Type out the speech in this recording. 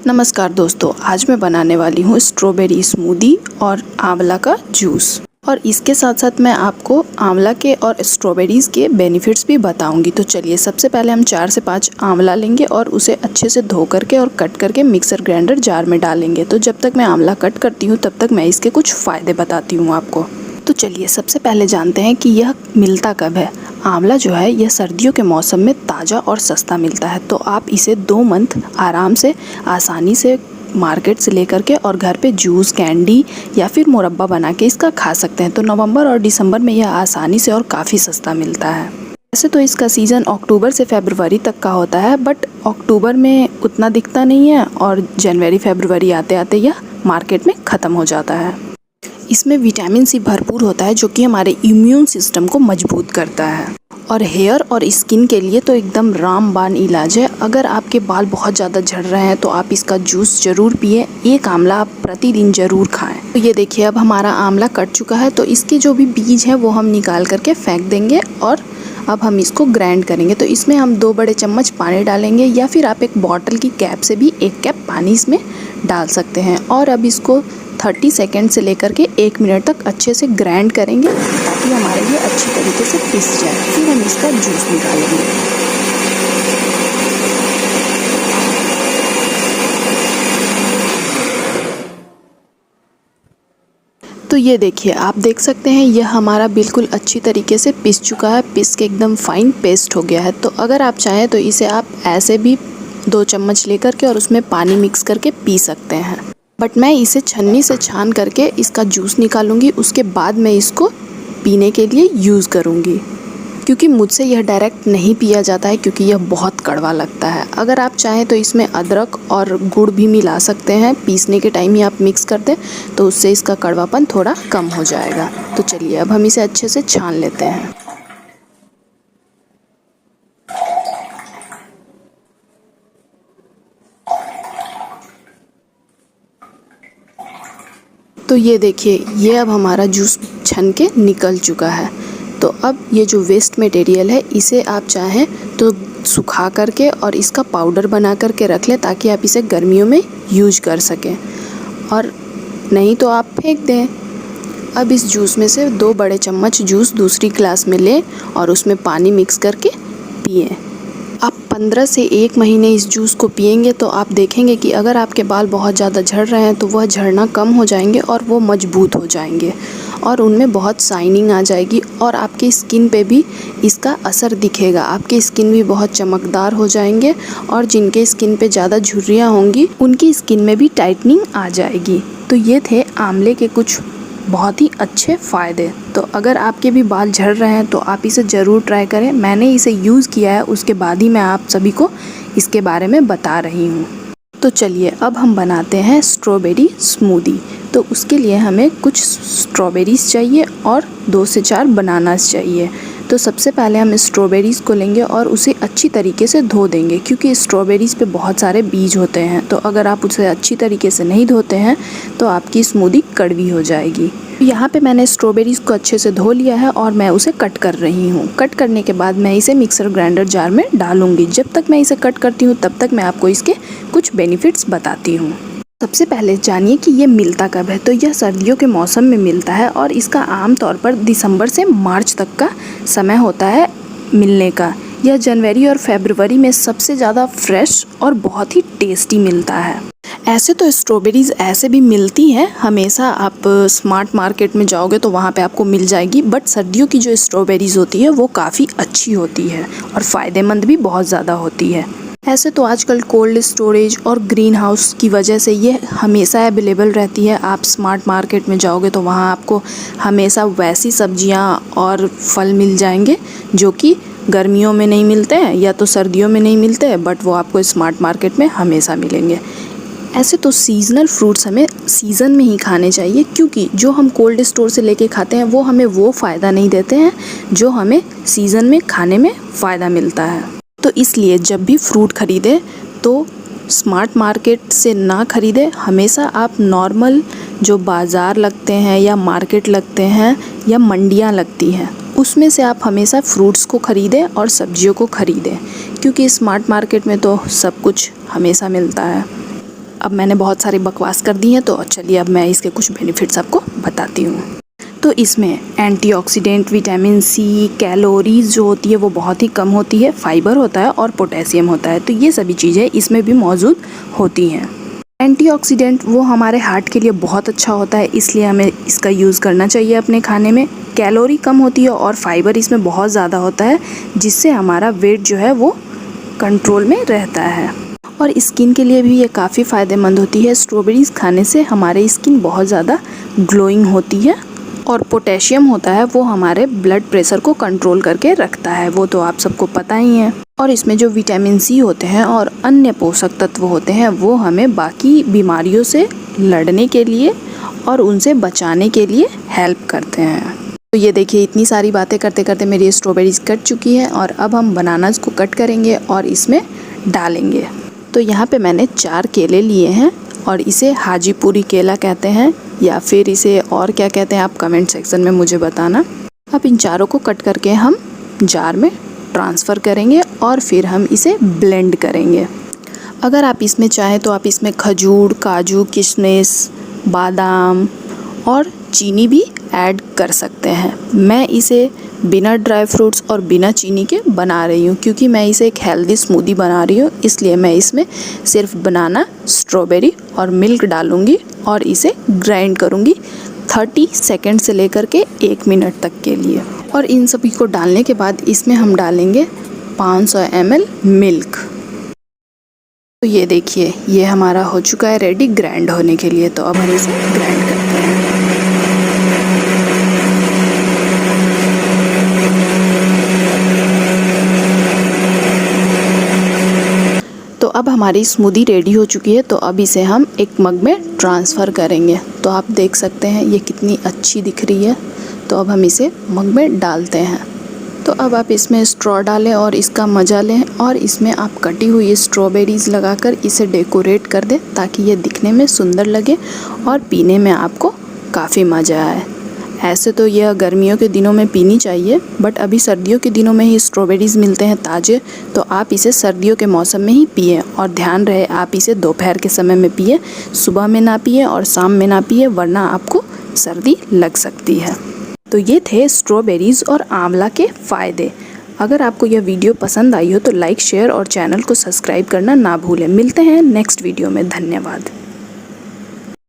नमस्कार दोस्तों, आज मैं बनाने वाली हूँ स्ट्रॉबेरी स्मूदी और आंवला का जूस। और इसके साथ साथ मैं आपको आंवला के और स्ट्रॉबेरीज़ के बेनिफिट्स भी बताऊंगी। तो चलिए, सबसे पहले हम 4 से 5 आंवला लेंगे और उसे अच्छे से धो करके और कट करके मिक्सर ग्राइंडर जार में डालेंगे। तो जब तक मैं आंवला कट करती हूँ तब तक मैं इसके कुछ फ़ायदे बताती हूँ आपको। तो चलिए, सबसे पहले जानते हैं कि यह मिलता कब है। आंवला जो है यह सर्दियों के मौसम में ताज़ा और सस्ता मिलता है। तो आप इसे 2 मंथ आराम से आसानी से मार्केट से लेकर के और घर पे जूस, कैंडी या फिर मुरब्बा बना के इसका खा सकते हैं। तो नवंबर और दिसंबर में यह आसानी से और काफ़ी सस्ता मिलता है। वैसे तो इसका सीज़न अक्टूबर से फरवरी तक का होता है, बट अक्टूबर में उतना दिखता नहीं है और जनवरी फरवरी आते आते यह मार्केट में ख़त्म हो जाता है। इसमें विटामिन सी भरपूर होता है जो कि हमारे इम्यून सिस्टम को मजबूत करता है। और हेयर और स्किन के लिए तो एकदम रामबाण इलाज है। अगर आपके बाल बहुत ज़्यादा झड़ रहे हैं तो आप इसका जूस ज़रूर पिए। एक आंवला आप प्रतिदिन ज़रूर खाएं। तो ये देखिए, अब हमारा आंवला कट चुका है। तो इसके जो भी बीज हैं वो हम निकाल करके फेंक देंगे और अब हम इसको ग्राइंड करेंगे। तो इसमें हम 2 बड़े चम्मच पानी डालेंगे या फिर आप एक बॉटल की कैप से भी 1 कैप पानी इसमें डाल सकते हैं। और अब इसको 30 सेकेंड से लेकर के 1 मिनट तक अच्छे से ग्राइंड करेंगे ताकि हमारे ये अच्छी तरीके से पिस जाए। फिर हम इसका जूस निकालेंगे। तो ये देखिए, आप देख सकते हैं यह हमारा बिल्कुल अच्छी तरीके से पिस चुका है। पिस के एकदम फाइन पेस्ट हो गया है। तो अगर आप चाहें तो इसे आप ऐसे भी 2 चम्मच लेकर के और उसमें पानी मिक्स करके पी सकते हैं। बट मैं इसे छन्नी से छान करके इसका जूस निकालूंगी, उसके बाद मैं इसको पीने के लिए यूज़ करूंगी। क्योंकि मुझसे यह डायरेक्ट नहीं पिया जाता है, क्योंकि यह बहुत कड़वा लगता है। अगर आप चाहें तो इसमें अदरक और गुड़ भी मिला सकते हैं। पीसने के टाइम ही आप मिक्स कर दें तो उससे इसका कड़वापन थोड़ा कम हो जाएगा। तो चलिए, अब हम इसे अच्छे से छान लेते हैं। तो ये देखिए, ये अब हमारा जूस छन के निकल चुका है। तो अब ये जो वेस्ट मटेरियल है इसे आप चाहें तो सुखा करके और इसका पाउडर बना करके रख लें ताकि आप इसे गर्मियों में यूज कर सकें, और नहीं तो आप फेंक दें। अब इस जूस में से 2 बड़े चम्मच जूस दूसरी ग्लास में लें और उसमें पानी मिक्स करके पिएं। आप 15 से 1 महीने इस जूस को पिएंगे तो आप देखेंगे कि अगर आपके बाल बहुत ज़्यादा झड़ रहे हैं तो वह झड़ना कम हो जाएंगे और वो मजबूत हो जाएंगे और उनमें बहुत शाइनिंग आ जाएगी और आपकी स्किन पे भी इसका असर दिखेगा। आपकी स्किन भी बहुत चमकदार हो जाएंगे और जिनके स्किन पे ज़्यादा झुर्रियाँ होंगी उनकी स्किन में भी टाइटनिंग आ जाएगी। तो ये थे आंवले के कुछ बहुत ही अच्छे फ़ायदे। तो अगर आपके भी बाल झड़ रहे हैं तो आप इसे ज़रूर ट्राई करें। मैंने इसे यूज़ किया है, उसके बाद ही मैं आप सभी को इसके बारे में बता रही हूँ। तो चलिए, अब हम बनाते हैं स्ट्रॉबेरी स्मूदी। तो उसके लिए हमें कुछ स्ट्रॉबेरीज़ चाहिए और 2 से 4 बनानास चाहिए। तो सबसे पहले हम स्ट्रॉबेरीज़ को लेंगे और उसे अच्छी तरीके से धो देंगे, क्योंकि स्ट्रॉबेरीज़ पे बहुत सारे बीज होते हैं। तो अगर आप उसे अच्छी तरीके से नहीं धोते हैं तो आपकी स्मूदी कड़वी हो जाएगी। यहाँ पे मैंने स्ट्रॉबेरीज़ को अच्छे से धो लिया है और मैं उसे कट कर रही हूँ। कट करने के बाद मैं इसे मिक्सर ग्राइंडर जार में डालूँगी। जब तक मैं इसे कट करती हूँ तब तक मैं आपको इसके कुछ बेनिफिट्स बताती हूँ। सबसे पहले जानिए कि ये मिलता कब है। तो यह सर्दियों के मौसम में मिलता है और इसका आमतौर पर दिसंबर से मार्च तक का समय होता है मिलने का। यह जनवरी और फरवरी में सबसे ज़्यादा फ्रेश और बहुत ही टेस्टी मिलता है। ऐसे तो स्ट्रॉबेरीज़ ऐसे भी मिलती हैं हमेशा, आप स्मार्ट मार्केट में जाओगे तो वहाँ पे आपको मिल जाएगी। बट सर्दियों की जो स्ट्रॉबेरीज़ होती है वो काफ़ी अच्छी होती है और फ़ायदेमंद भी बहुत ज़्यादा होती है। ऐसे तो आजकल कोल्ड स्टोरेज और ग्रीन हाउस की वजह से ये हमेशा अवेलेबल रहती है। आप स्मार्ट मार्केट में जाओगे तो वहाँ आपको हमेशा वैसी सब्जियाँ और फल मिल जाएंगे जो कि गर्मियों में नहीं मिलते हैं या तो सर्दियों में नहीं मिलते हैं, बट वो आपको स्मार्ट मार्केट में हमेशा मिलेंगे। ऐसे तो सीज़नल फ्रूट्स हमें सीज़न में ही खाने चाहिए, क्योंकि जो हम कोल्ड स्टोर से लेके खाते हैं वो हमें वो फ़ायदा नहीं देते हैं जो हमें सीज़न में खाने में फ़ायदा मिलता है। तो इसलिए जब भी फ्रूट ख़रीदें तो स्मार्ट मार्केट से ना ख़रीदें। हमेशा आप नॉर्मल जो बाज़ार लगते हैं या मार्केट लगते हैं या मंडियाँ लगती हैं उसमें से आप हमेशा फ्रूट्स को ख़रीदें और सब्जियों को ख़रीदें, क्योंकि स्मार्ट मार्केट में तो सब कुछ हमेशा मिलता है। अब मैंने बहुत सारी बकवास कर दी है, तो चलिए अब मैं इसके कुछ बेनिफिट्स आपको बताती हूँ। तो इसमें एंटीऑक्सीडेंट, विटामिन सी, कैलोरीज जो होती है वो बहुत ही कम होती है, फाइबर होता है और पोटेशियम होता है। तो ये सभी चीज़ें इसमें भी मौजूद होती हैं। एंटीऑक्सीडेंट वो हमारे हार्ट के लिए बहुत अच्छा होता है, इसलिए हमें इसका यूज़ करना चाहिए अपने खाने में। कैलोरी कम होती है और फाइबर इसमें बहुत ज़्यादा होता है, जिससे हमारा वेट जो है वो कंट्रोल में रहता है। और स्किन के लिए भी ये काफ़ी फ़ायदेमंद होती है। स्ट्रॉबेरीज़ खाने से हमारे स्किन बहुत ज़्यादा ग्लोइंग होती है। और पोटेशियम होता है वो हमारे ब्लड प्रेशर को कंट्रोल करके रखता है, वो तो आप सबको पता ही है। और इसमें जो विटामिन सी होते हैं और अन्य पोषक तत्व होते हैं वो हमें बाकी बीमारियों से लड़ने के लिए और उनसे बचाने के लिए हेल्प करते हैं। तो ये देखिए, इतनी सारी बातें करते करते मेरी स्ट्रॉबेरीज कट चुकी हैं और अब हम बनानास को कट करेंगे और इसमें डालेंगे। तो यहाँ पे मैंने 4 केले लिए हैं और इसे हाजीपुरी केला कहते हैं या फिर इसे और क्या कहते हैं आप कमेंट सेक्शन में मुझे बताना। अब इन चारों को कट करके हम जार में ट्रांसफ़र करेंगे और फिर हम इसे ब्लेंड करेंगे। अगर आप इसमें चाहें तो आप इसमें खजूर, काजू, किशमिश, बादाम और चीनी भी ऐड कर सकते हैं। मैं इसे बिना ड्राई फ्रूट्स और बिना चीनी के बना रही हूँ, क्योंकि मैं इसे एक हेल्दी स्मूदी बना रही हूँ, इसलिए मैं इसमें सिर्फ बनाना, स्ट्रॉबेरी और मिल्क डालूँगी और इसे ग्राइंड करूँगी 30 सेकंड से लेकर के 1 मिनट तक के लिए। और इन सभी को डालने के बाद इसमें हम डालेंगे 500 ml मिल्क। तो ये देखिए, ये हमारा हो चुका है रेडी ग्राइंड होने के लिए। तो अब हम इसे ग्राइंड करते हैं। तो अब हमारी स्मूदी रेडी हो चुकी है। तो अब इसे हम एक मग में ट्रांसफ़र करेंगे। तो आप देख सकते हैं ये कितनी अच्छी दिख रही है। तो अब हम इसे मग में डालते हैं। तो अब आप इसमें स्ट्रॉ डालें और इसका मज़ा लें और इसमें आप कटी हुई स्ट्रॉबेरीज़ लगाकर इसे डेकोरेट कर दें, ताकि ये दिखने में सुंदर लगे और पीने में आपको काफ़ी मज़ा आए। ऐसे तो यह गर्मियों के दिनों में पीनी चाहिए, बट अभी सर्दियों के दिनों में ही स्ट्रॉबेरीज़ मिलते हैं ताज़े, तो आप इसे सर्दियों के मौसम में ही पिएं। और ध्यान रहे आप इसे दोपहर के समय में पिएं, सुबह में ना पिएं और शाम में ना पिएं, वरना आपको सर्दी लग सकती है। तो ये थे स्ट्रॉबेरीज़ और आंवला के फ़ायदे। अगर आपको यह वीडियो पसंद आई हो तो लाइक, शेयर और चैनल को सब्सक्राइब करना ना भूलें। मिलते हैं नेक्स्ट वीडियो में। धन्यवाद।